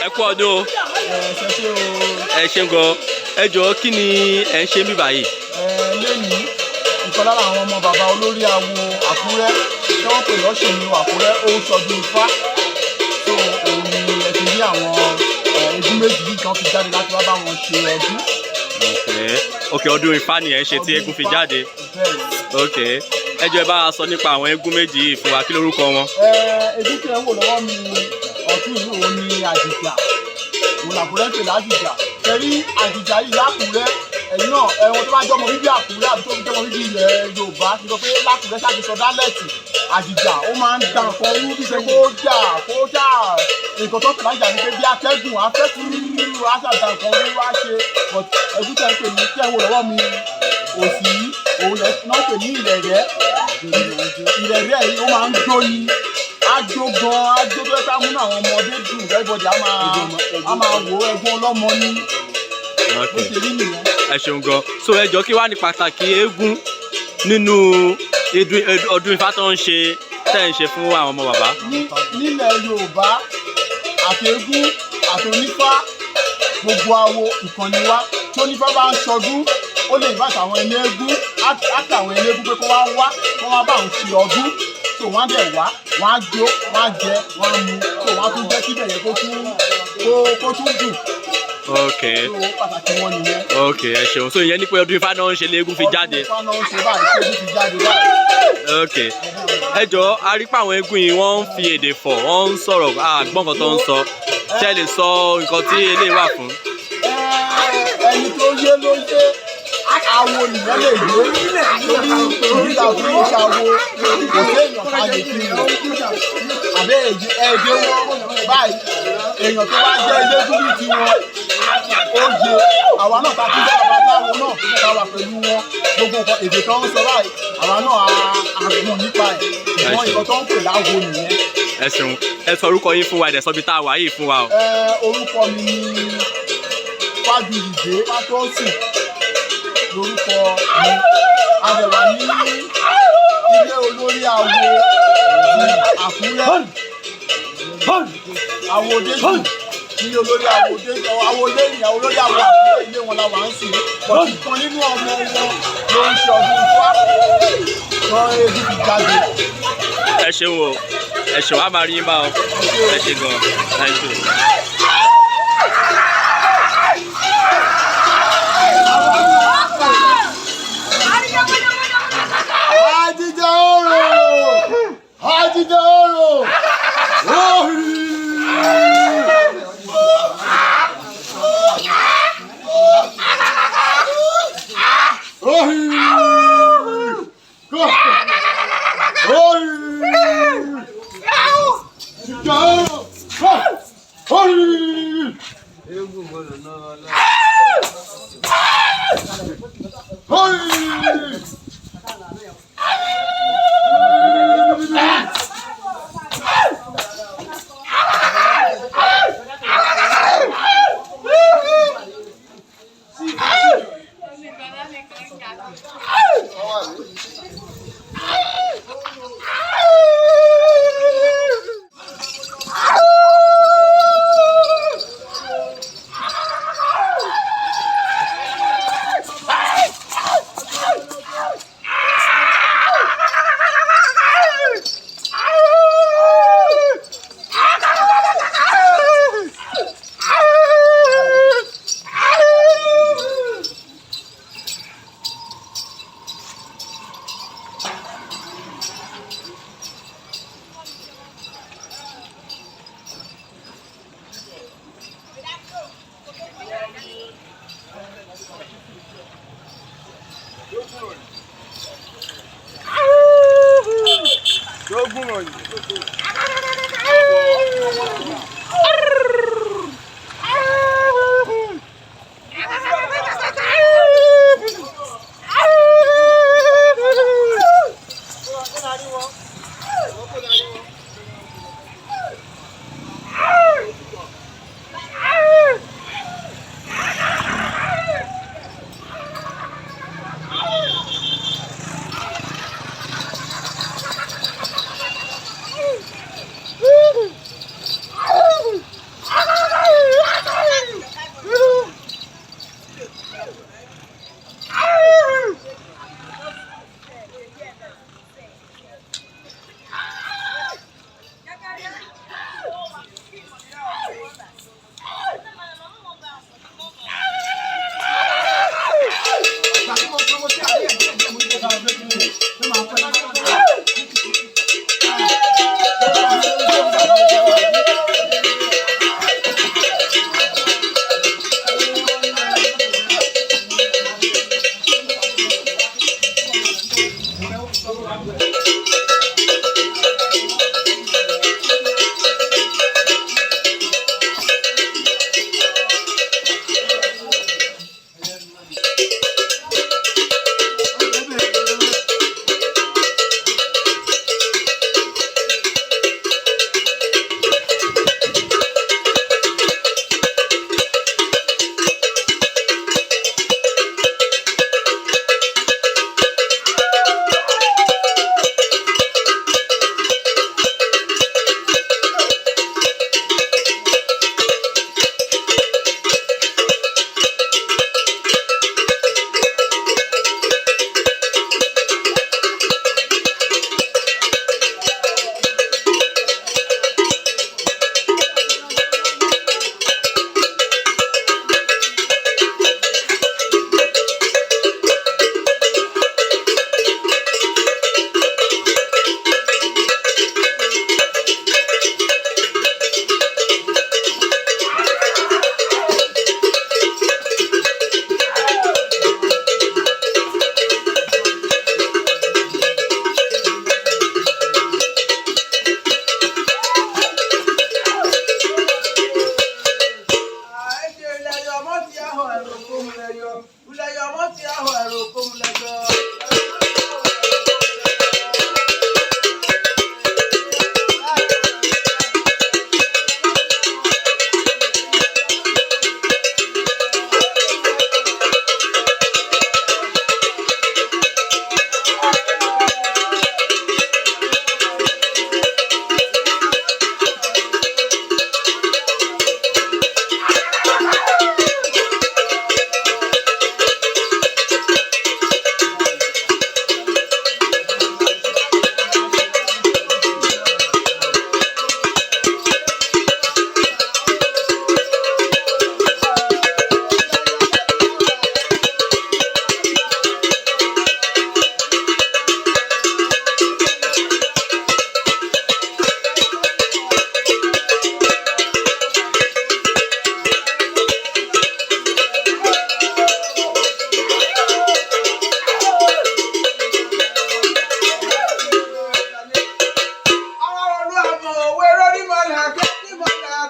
ẹ kú ọdún o. ẹ ṣeun gan. ẹ jọ̀ọ́ kí ni ẹ ń ṣe mí báyìí. lẹ́yìn ìkan lára àwọn ọmọ bàbá olórí awo Àkúrẹ́ tí wọ́n pè lọ́sùn Àkúrẹ́ ó ṣọdún Ifá tó òun ni ẹ ti rí àwọn ẹbí méjì yìí kan fi jáde láti wá bá wọn ṣe ọdún. ok ọdún Ifá ni ẹ ń ṣe tí eégún fi jáde. ok ẹ jọ̀ọ́ ẹ bá wa sọ nípa àwọn eégún méjì yìí fún wa, kí lórúkọ wọn. ebi tí ẹ ń wò lọ́wọ́ mi ọ̀tún ìlú òun ni Àjìjà òun làkúrẹ́ ń pè lájìjà tẹ̀rí Àjìjà yìí lákúrẹ́ ẹ̀yìn náà ẹ̀wọ̀n tó bá jọmọ bíbí Àkúrẹ́ àbí tó ń jọmọ bíbí ilẹ̀ Yorùbá ti sọ pé lákúrẹ́ ṣáàtì sọ dálẹ́tì Àjìjà ó máa ń da nǹkan rú bí ṣe kó jà nǹkan tó tẹ̀lé àjà ni pé bí atẹ́gùn afẹ́kúrú aṣàdá nǹkan rú wá ṣe ẹ̀gún tẹ̀ ń pè ní tí ẹ̀ ń wò lọ́wọ́ mi òsì òun náà pè ní ìrẹ̀rẹ̀ yìí ó máa ń jó ni ájó gan ájó tó yẹ ká múnú àwọn ọmọdé dùn everybody á máa wò ẹ̀gbọ́n ọlọ́mọ ní bó ṣe rí nìyẹn. ẹ ṣeun gan. so ẹ jọ̀ọ́ kí wàá ní pàtàkì eégún nínú ọdún Ifá tó ń ṣe tẹ́ ń ṣe fún àwọn ọmọ bàbá. nílẹ̀ Yorùbá àti eégún àti onífá gbogbo awo ìkànnì wa tó nífá bá ń ṣọdún ó lè bá àwọn ẹni eégún àti àwọn ẹni eégún pé kó wá bá òun ṣe ọdún tó wọ́n á dẹ̀ wá wọ́n á jó wọ́n á jẹ wọ́n á mu tó wọ́n á tún jẹ́ kíbẹ̀ yẹn kó tún dùn. ok pàtàkì wọn nìyẹn. ok ẹ ṣeun. so ìyẹn ní pé ọdún Ifá náà ń ṣe léegun fi jáde. ọdún Ifá náà ń ṣe báyìí tí eégún fi jáde báyìí. ok ẹ jọ̀ọ́ a rí pé àwọn eégún yìí wọ́n ń fi èdè fọ̀ wọ́n ń sọ̀rọ̀ àgbọ̀n kan tó ń sọ ṣé ẹ lè sọ nǹkan tí eléyìí wà fún. ẹni tó yé ló yé awo nìyẹn lè yé torí nígbà tó ń ṣàwo kò séèyàn ká lè fi hàn àbẹ́ ẹ̀ẹ́dẹ́ wọn báyìí èèyàn tó bá jẹ́ eléégún bíi tiwọn ó yé àwa náà ta kí bàbá láwo náà ká wà pẹ̀lú wọn gbogbo nǹkan èdè tó ń sọ báyìí àwa náà àgùn nípa ẹ̀ ìwọ̀n nǹkan tó ń pè láwo nìyẹn. ẹ ṣeun. ẹ sọ orúkọ yín fún wa ẹ dẹ̀ sọ bí tá a wà yìí fún wa o. orúkọ mi ni Fájuyìdé Fátósìn lórúkọ mi àdẹ̀wà ní ilé olórí awo ti Àkúrẹ́ Awodéjì ní olórí Awodéjì olórí awo Àkúrẹ́ ilé wọn la wà ń sìn pọ̀jù kan nínú ọmọ wọn ló ń ṣe ọdún Ifá kan ebi fi jáde. ẹ ṣeun o ẹ ṣeun á máa rí yín bá ọ ẹ ṣe gan thank you. Àjìjà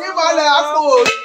kí balẹ̀ àpò.